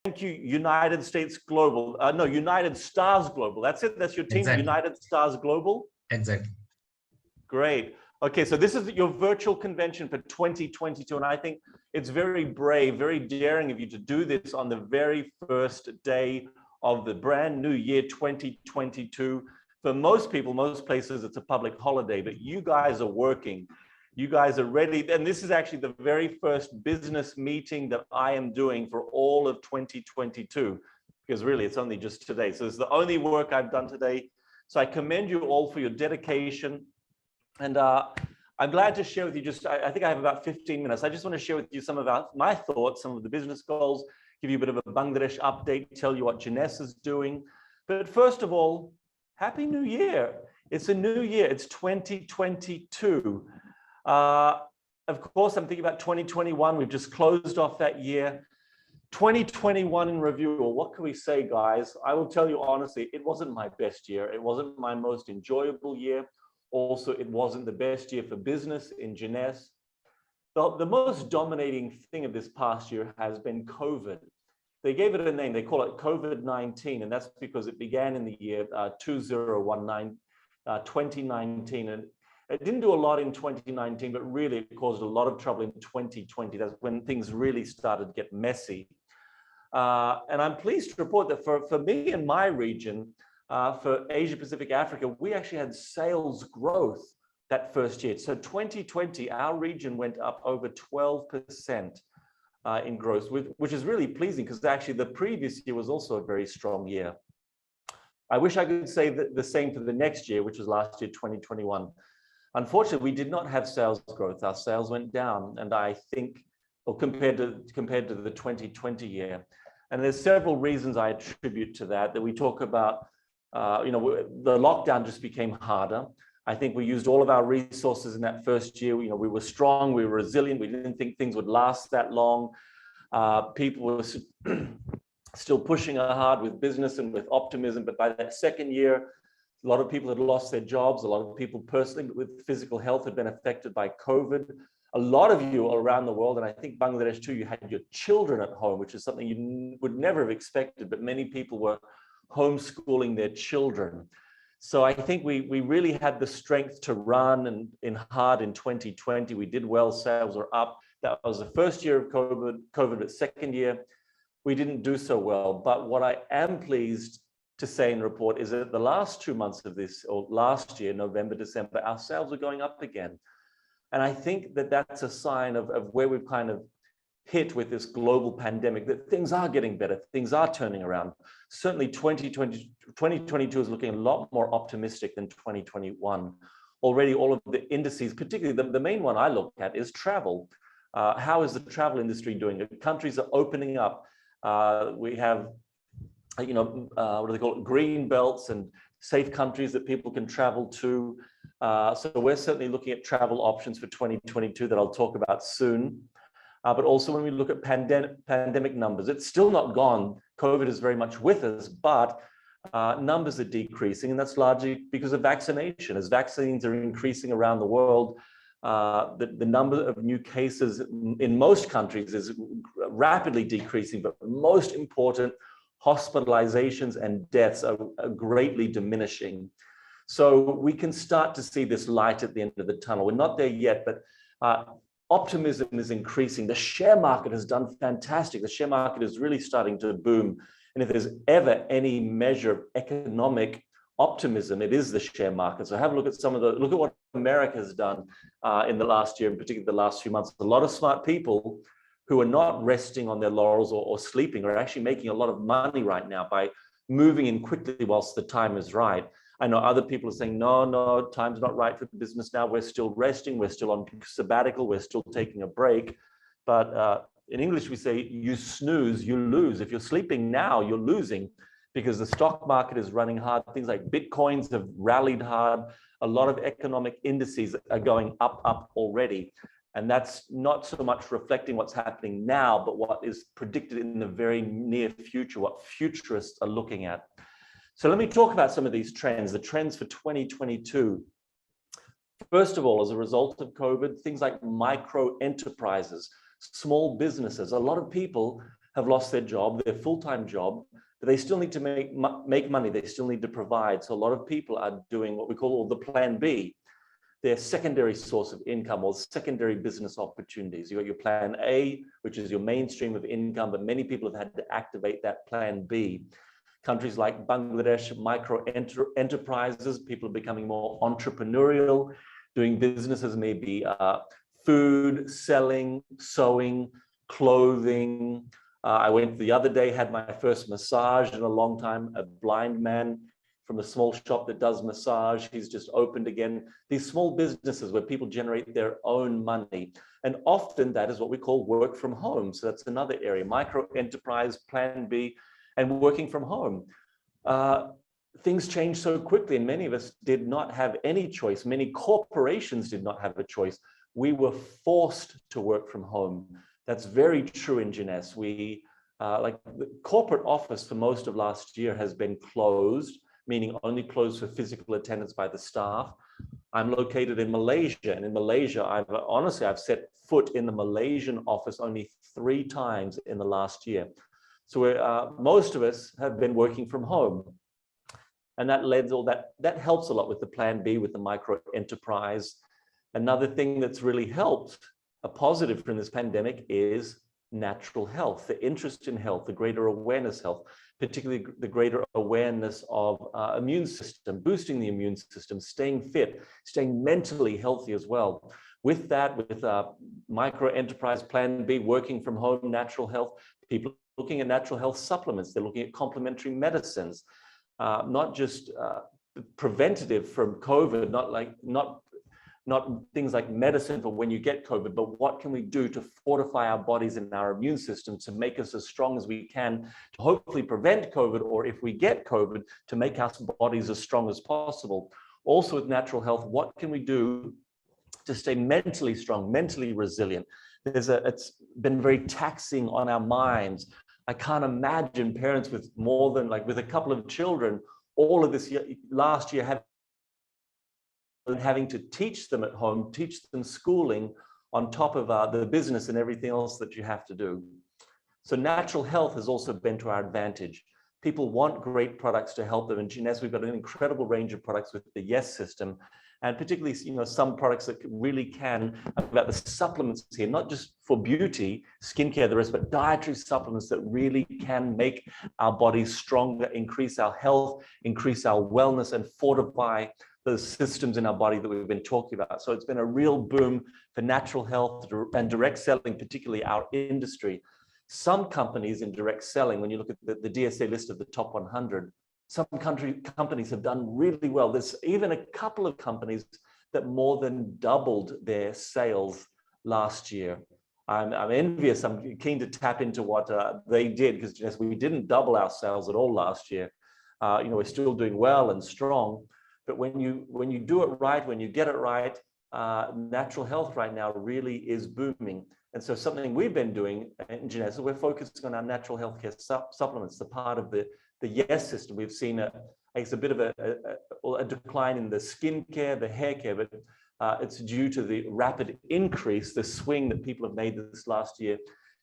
Thank you, United States Global. No, United Stars Global. That's it. That's your team, Exactly. United Stars Global. Exactly. Great. Okay, so this is your virtual convention for 2022, and I think it's very brave, very daring of you to do this on the very first day of the brand new year 2022. For most people, most places, it's a public holiday, but you guys are working. You guys are ready. And this is actually the very first business meeting that I am doing for all of 2022, because really it's only just today. So it's the only work I've done today. So I commend you all for your dedication. And I'm glad to share with you I think I have about 15 minutes. I just want to share with you some of my thoughts, some of the business goals, give you a bit of a Bangladesh update, tell you what Jeunesse is doing. But first of all, Happy New Year. It's a new year. It's 2022. Of course, I'm thinking about 2021. We've just closed off that year. 2021 in review. Well, what can we say, guys? I will tell you honestly, it wasn't my best year. It wasn't my most enjoyable year. Also, it wasn't the best year for business in Jeunesse. The most dominating thing of this past year has been COVID. They gave it a name. They call it COVID-19, and that's because it began in the year 2019, and it didn't do a lot in 2019, but really it caused a lot of trouble in 2020. That's when things really started to get messy. And I'm pleased to report that for me and my region, for Asia Pacific Africa, we actually had sales growth that first year. So 2020, our region went up over 12% in growth, which is really pleasing because actually the previous year was also a very strong year. I wish I could say the same for the next year, which was last year, 2021. Unfortunately, we did not have sales growth. Our sales went down, and I think, well, compared to the 2020 year. And there's several reasons I attribute to that we talk about. The lockdown just became harder. I think we used all of our resources in that first year. We were strong, we were resilient. We didn't think things would last that long. People were still pushing hard with business and with optimism. But by that second year, a lot of people had lost their jobs. A lot of people personally with physical health had been affected by COVID. A lot of you around the world, and I think Bangladesh too, you had your children at home, which is something you would never have expected, but many people were homeschooling their children. So I think we really had the strength to run hard in 2020. We did well, sales were up. That was the first year of COVID, but second year, we didn't do so well. But what I am pleased to say and report is that the last 2 months of this, or last year, November, December, our sales are going up again. And I think that that's a sign of where we've kind of hit with this global pandemic, that things are getting better, things are turning around. Certainly 2022 is looking a lot more optimistic than 2021. Already all of the indices, particularly the main one I look at is travel. How is the travel industry doing? Countries are opening up. We have, what do they call it? Green belts and safe countries that people can travel to. So we're certainly looking at travel options for 2022 that I'll talk about soon. But also when we look at pandemic numbers, it's still not gone. COVID is very much with us, but numbers are decreasing, and that's largely because of vaccination. As vaccines are increasing around the world, the number of new cases in most countries is rapidly decreasing, but most important, hospitalizations and deaths are greatly diminishing. So we can start to see this light at the end of the tunnel. We're not there yet, but optimism is increasing. The share market has done fantastic. The share market is really starting to boom. And if there's ever any measure of economic optimism, it is the share market. So have a look at look at what America has done in the last year, in particular the last few months. A lot of smart people who are not resting on their laurels or sleeping are actually making a lot of money right now by moving in quickly whilst the time is right. I know other people are saying, no, time's not right for business now. We're still resting. We're still on sabbatical. We're still taking a break. But in English, we say, you snooze, you lose. If you're sleeping now, you're losing because the stock market is running hard. Things like Bitcoins have rallied hard. A lot of economic indices are going up already. And that's not so much reflecting what's happening now, but what is predicted in the very near future, what futurists are looking at. So let me talk about some of these trends, the trends for 2022. First of all, as a result of COVID, things like micro enterprises, small businesses, a lot of people have lost their job, their full-time job, but they still need to make money. They still need to provide. So a lot of people are doing what we call the plan B, their secondary source of income or secondary business opportunities. You got your plan A, which is your mainstream of income, but many people have had to activate that plan B. Countries like Bangladesh, micro enterprises, people are becoming more entrepreneurial, doing businesses, maybe food, selling, sewing, clothing. I went the other day, had my first massage in a long time, a blind man from a small shop that does massage. He's just opened again. These small businesses where people generate their own money. And often that is what we call work from home. So that's another area, micro enterprise, plan B, and working from home. Things change so quickly, and many of us did not have any choice. Many corporations did not have a choice. We were forced to work from home. That's very true in Jeunesse. Like the corporate office for most of last year has been closed, meaning only closed for physical attendance by the staff. I'm located in Malaysia, and in Malaysia, I've set foot in the Malaysian office only 3 times in the last year. So most of us have been working from home. And that helps a lot with the plan B, with the micro enterprise. Another thing that's really helped, a positive from this pandemic, is natural health, the interest in health, the greater awareness health, particularly the greater awareness of immune system, boosting the immune system, staying fit, staying mentally healthy as well. With that, with micro enterprise, plan B, working from home, natural health, people looking at natural health supplements, they're looking at complementary medicines, not just preventative from COVID, not things like medicine for when you get COVID, but what can we do to fortify our bodies and our immune system to make us as strong as we can to hopefully prevent COVID, or if we get COVID, to make our bodies as strong as possible. Also with natural health, what can we do to stay mentally strong, mentally resilient? It's been very taxing on our minds. I can't imagine parents with more than with a couple of children, all of this last year having to teach them at home, teach them schooling on top of the business and everything else that you have to do. So natural health has also been to our advantage. People want great products to help them. In Jeunesse, we've got an incredible range of products with the Yes system, and particularly, some products that really can, about the supplements here, not just for beauty, skincare, the rest, but dietary supplements that really can make our bodies stronger, increase our health, increase our wellness, and fortify those systems in our body that we've been talking about. So it's been a real boom for natural health and direct selling, particularly our industry. Some companies in direct selling, when you look at the DSA list of the top 100, some companies have done really well. There's even a couple of companies that more than doubled their sales last year. I'm envious. I'm keen to tap into what they did, because we didn't double our sales at all last year. We're still doing well and strong. But when you do it right, when you get it right, natural health right now really is booming. And so something we've been doing in Jeunesse, we're focusing on our natural health care supplements, the part of the Yes system. We've seen a bit of a decline in the skincare, the hair care, but it's due to the rapid increase, the swing that people have made this last year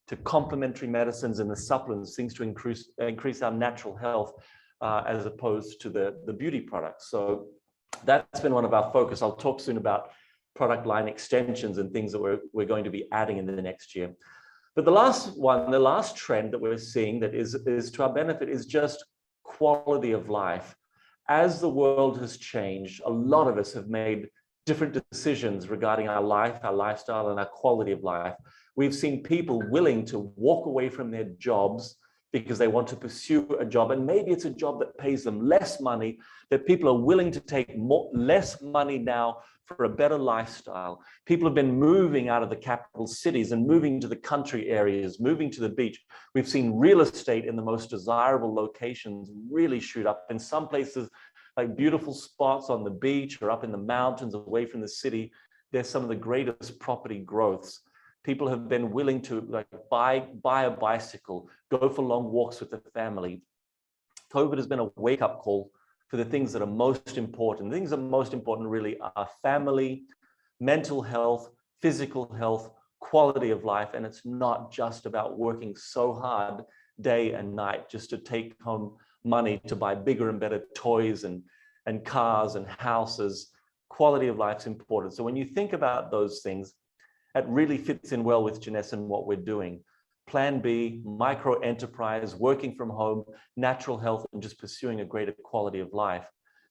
to complementary medicines and the supplements, things to increase our natural health as opposed to the beauty products. So that's been one of our focus. I'll talk soon about product line extensions and things that we're going to be adding in the next year. But the last trend that we're seeing that is to our benefit is just quality of life. As the world has changed, a lot of us have made different decisions regarding our life, our lifestyle, and our quality of life. We've seen people willing to walk away from their jobs because they want to pursue a job, and maybe it's a job that pays them less money, that people are willing to take less money now for a better lifestyle. People have been moving out of the capital cities and moving to the country areas, moving to the beach. We've seen real estate in the most desirable locations really shoot up. In some places, like beautiful spots on the beach or up in the mountains away from the city, there's some of the greatest property growths. People have been willing to buy a bicycle, go for long walks with the family. COVID has been a wake-up call for the things that are most important. The things that are most important really are family, mental health, physical health, quality of life, and it's not just about working so hard day and night just to take home money to buy bigger and better toys and cars and houses. Quality of life's important. So when you think about those things, that really fits in well with Janessa and what we're doing. Plan B, micro enterprise, working from home, natural health, and just pursuing a greater quality of life.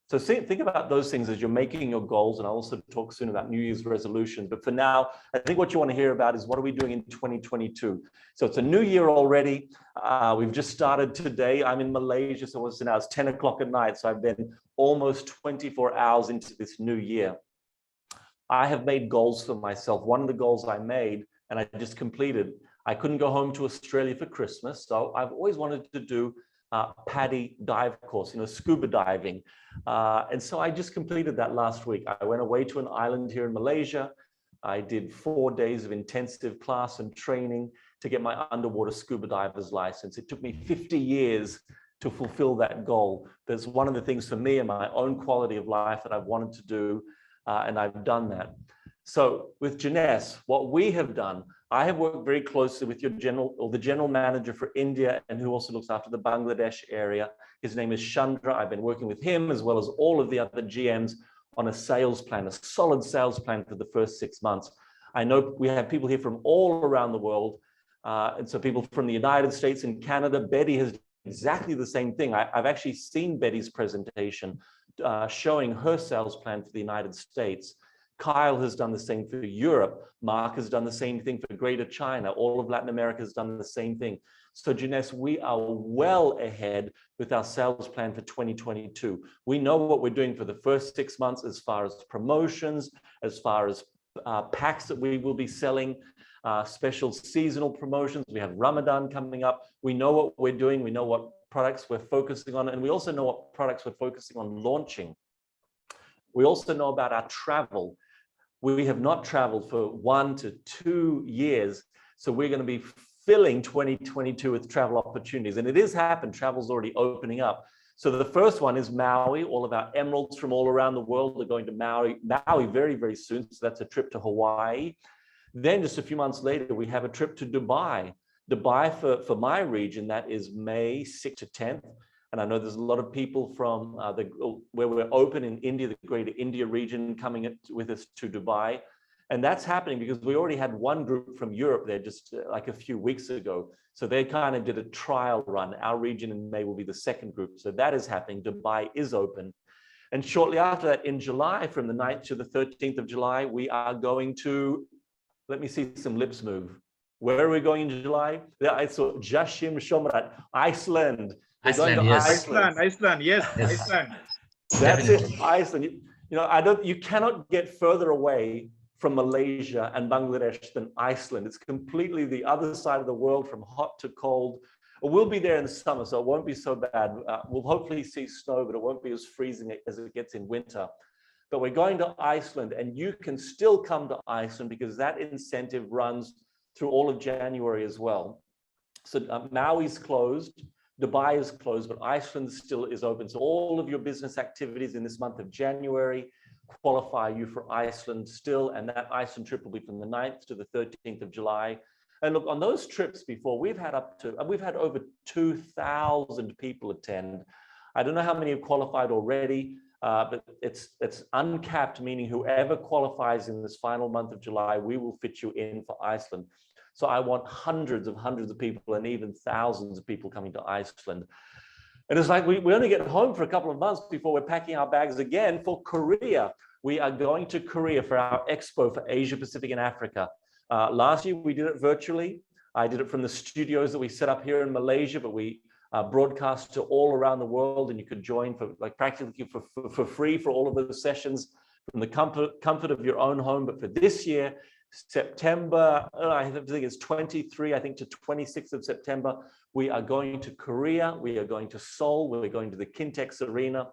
So think about those things as you're making your goals, and I'll also talk soon about New Year's resolutions. But for now, I think what you want to hear about is what are we doing in 2022? So it's a new year already. We've just started today. I'm in Malaysia, so now it's 10 o'clock at night. So I've been almost 24 hours into this new year. I have made goals for myself. One of the goals I made, and I just completed, I couldn't go home to Australia for Christmas. So I've always wanted to do PADI dive course, scuba diving. And so I just completed that last week. I went away to an island here in Malaysia. I did 4 days of intensive class and training to get my underwater scuba diver's license. It took me 50 years to fulfill that goal. That's one of the things for me and my own quality of life that I've wanted to do, and I've done that. So with Janessa, what we have done, I have worked very closely with the general manager for India, and who also looks after the Bangladesh area. His name is Chandra. I've been working with him as well as all of the other GMs on a sales plan, a solid sales plan for the first 6 months. I know we have people here from all around the world. And so people from the United States and Canada. Betty has exactly the same thing. I've actually seen Betty's presentation showing her sales plan for the United States. Kyle has done the same for Europe. Mark has done the same thing for Greater China. All of Latin America has done the same thing. So Janessa, we are well ahead with our sales plan for 2022. We know what we're doing for the first 6 months as far as promotions, as far as packs that we will be selling, special seasonal promotions. We have Ramadan coming up. We know what we're doing. We know what products we're focusing on, and we also know what products we're focusing on launching. We also know about our travel. We have not traveled for 1 to 2 years, so we're going to be filling 2022 with travel opportunities. And it has happened. Travel's already opening up. So the first one is Maui. All of our emeralds from all around the world are going to Maui very, very soon. So that's a trip to Hawaii. Then just a few months later, we have a trip to Dubai. Dubai for my region, that is May 6th to 10th. And I know there's a lot of people from where we're open in India, the greater India region, coming with us to Dubai. And that's happening because we already had one group from Europe there just like a few weeks ago. So they kind of did a trial run. Our region in May will be the second group. So that is happening. Dubai is open. And shortly after that, in July, from the 9th to the 13th of July, we are going to, let me see some lips move. Where are we going in July? I saw Jashim Shomrat, Iceland. Iceland, yes. Iceland, yes, Iceland. That's it, Iceland. You cannot get further away from Malaysia and Bangladesh than Iceland. It's completely the other side of the world, from hot to cold. We'll be there in the summer, so it won't be so bad. We'll hopefully see snow, but it won't be as freezing as it gets in winter. But we're going to Iceland, and you can still come to Iceland because that incentive runs through all of January as well. So Maui's closed, Dubai is closed, but Iceland still is open. So all of your business activities in this month of January qualify you for Iceland still, and that Iceland trip will be from the 9th to the 13th of July. And look, on those trips before, we've had over 2,000 people attend. I don't know how many have qualified already, but it's uncapped, meaning whoever qualifies in this final month of July, we will fit you in for Iceland. So I want hundreds of people and even thousands of people coming to Iceland. And it's like we only get home for a couple of months before we're packing our bags again for Korea. We are going to Korea for our expo for Asia, Pacific, and Africa. Last year, we did it virtually. I did it from the studios that we set up here in Malaysia, but we broadcast to all around the world, and you could join for practically for free for all of those sessions from the comfort of your own home. But for this year, September, I think it's 23, I think to 26th of September, we are going to Korea, we are going to Seoul, we're going to the Kintex Arena.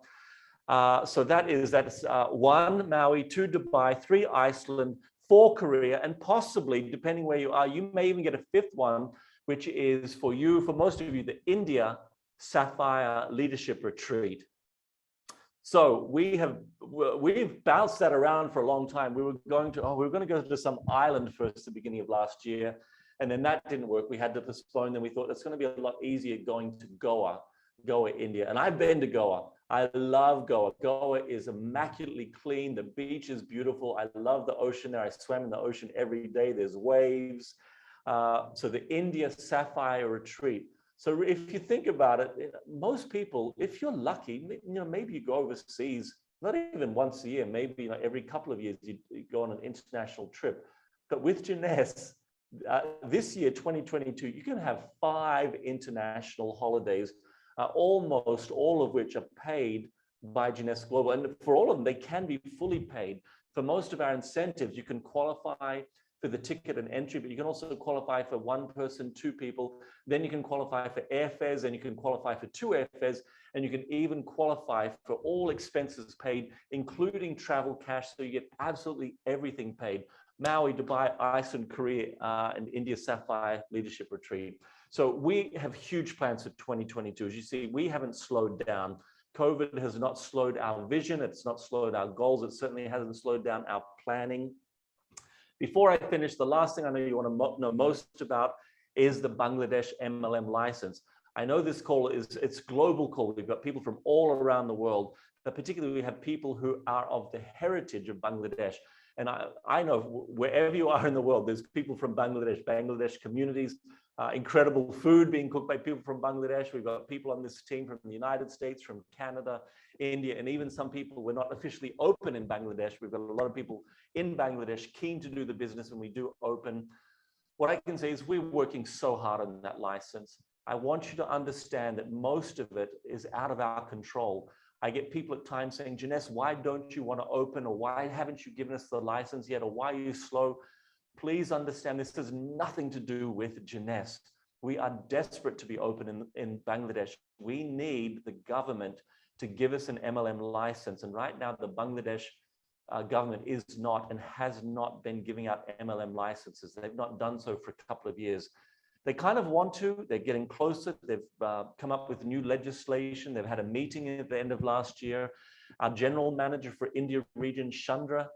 So that's 1 Maui, 2 Dubai, 3 Iceland, 4 Korea, and possibly, depending where you are, you may even get a 5th one, which is for most of you, the India Sapphire Leadership Retreat. So we've bounced that around for a long time. We were going to go to some island first at the beginning of last year. And then that didn't work. We had to postpone. Then we thought it's going to be a lot easier going to Goa, India. And I've been to Goa. I love Goa. Goa is immaculately clean. The beach is beautiful. I love the ocean there. I swam in the ocean every day. There's waves. So the India Sapphire Retreat. So if you think about it, most people, if you're lucky, maybe you go overseas, not even once a year, maybe every couple of years you go on an international trip. But with Jeunesse, this year, 2022, you can have 5 international holidays, almost all of which are paid by Jeunesse Global. And for all of them, they can be fully paid. For most of our incentives, you can qualify for the ticket and entry, but you can also qualify for 1 person, 2 people. Then you can qualify for airfares, and you can qualify for 2 airfares, and you can even qualify for all expenses paid, including travel cash. So you get absolutely everything paid. Maui, Dubai, Iceland, Korea, and India Sapphire Leadership Retreat. So we have huge plans for 2022. As you see, we haven't slowed down. COVID has not slowed our vision. It's not slowed our goals. It certainly hasn't slowed down our planning. Before I finish, the last thing I know you want to know most about is the Bangladesh MLM license. I know this call it's global call. We've got people from all around the world, but particularly we have people who are of the heritage of Bangladesh. And I know wherever you are in the world, there's people from Bangladesh communities, incredible food being cooked by people from Bangladesh. We've got people on this team from the United States, from Canada, India, and even some people. We're not officially open in Bangladesh. We've got a lot of people in Bangladesh keen to do the business, and we do open. What I can say is we're working so hard on that license. I want you to understand that most of it is out of our control. I get people at times saying, Jeunesse, why don't you want to open? Or why haven't you given us the license yet? Or why are you slow? Please understand this has nothing to do with Jeunesse. We are desperate to be open in Bangladesh. We need the government to give us an MLM license. And right now, the Bangladesh government is not and has not been giving out MLM licenses. They've not done so for a couple of years. They kind of want to. They're getting closer. They've come up with new legislation. They've had a meeting at the end of last year. Our general manager for India region, Chandra,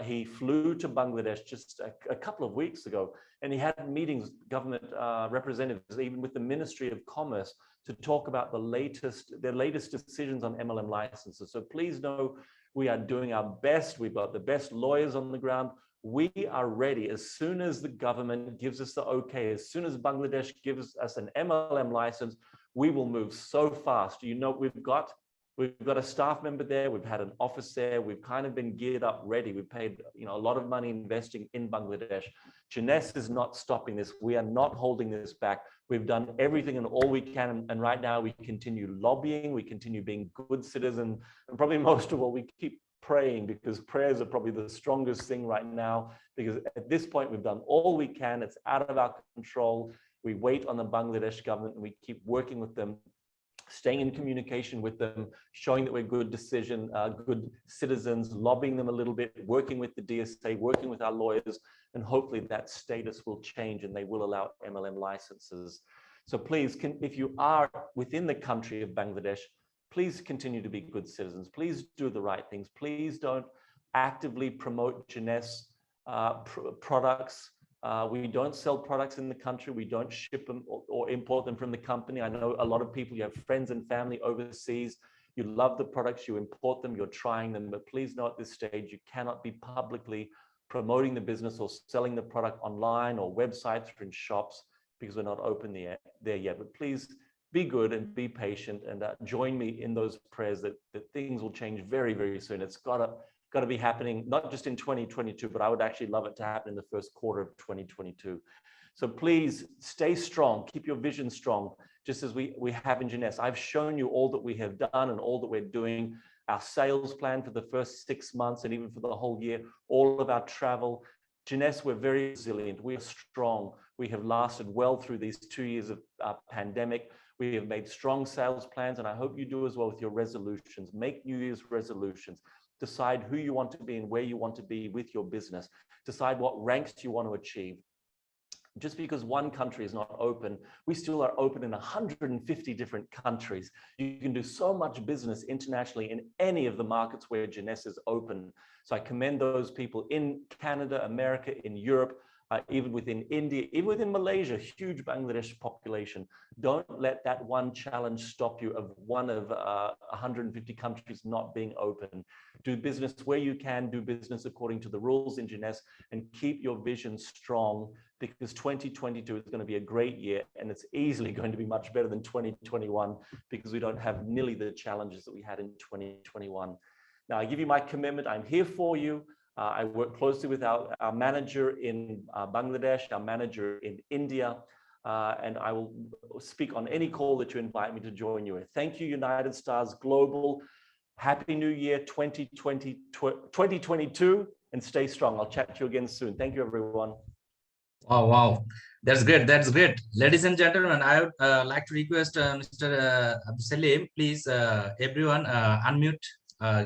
he flew to Bangladesh just a couple of weeks ago, and he had meetings, government representatives, even with the Ministry of Commerce, to talk about their latest decisions on MLM licenses. So please know we are doing our best. We've got the best lawyers on the ground. We are ready as soon as the government gives us the okay, as soon as Bangladesh gives us an MLM license, we will move so fast. You know, we've got a staff member there. We've had an office there. We've kind of been geared up, ready. We've paid, a lot of money investing in Bangladesh. Jeunesse is not stopping this. We are not holding this back. We've done everything and all we can. And right now we continue lobbying. We continue being good citizens. And probably most of all, we keep praying, because prayers are probably the strongest thing right now, because at this point we've done all we can. It's out of our control. We wait on the Bangladesh government and we keep working with them, staying in communication with them, showing that we're good citizens, lobbying them a little bit, working with the DSA, working with our lawyers, and hopefully that status will change and they will allow MLM licenses. So please, if you are within the country of Bangladesh, please continue to be good citizens. Please do the right things. Please don't actively promote Jeunesse products. We don't sell products in the country. We don't ship them or import them from the company. I know a lot of people, you have friends and family overseas. You love the products, you import them, you're trying them, but please know at this stage, you cannot be publicly promoting the business or selling the product online or websites or in shops, because we're not open there yet. But please, be good and be patient, and join me in those prayers that things will change very, very soon. It's got to be happening, not just in 2022, but I would actually love it to happen in the first quarter of 2022. So please stay strong, keep your vision strong, just as we have in Jeunesse. I've shown you all that we have done and all that we're doing, our sales plan for the first 6 months and even for the whole year, all of our travel. Jeunesse, we're very resilient, we are strong. We have lasted well through these 2 years of pandemic. We have made strong sales plans, and I hope you do as well with your resolutions. Make New Year's resolutions. Decide who you want to be and where you want to be with your business. Decide what ranks you want to achieve. Just because one country is not open, we still are open in 150 different countries. You can do so much business internationally in any of the markets where Jeunesse is open. So I commend those people in Canada, America, in Europe. even within India, even within Malaysia, huge Bangladesh population. Don't let that one challenge stop you of one of 150 countries not being open. Do business where you can, do business according to the rules in Jeunesse, and keep your vision strong, because 2022 is going to be a great year, and it's easily going to be much better than 2021 because we don't have nearly the challenges that we had in 2021. Now, I give you my commitment. I'm here for you. I work closely with our manager in Bangladesh, our manager in India, and I will speak on any call that you invite me to join you with. Thank you, United Stars Global. Happy New Year 2022, and stay strong. I'll chat to you again soon. Thank you, everyone. Wow, wow. That's great. That's great. Ladies and gentlemen, I would like to request Mr. Salim, please, everyone unmute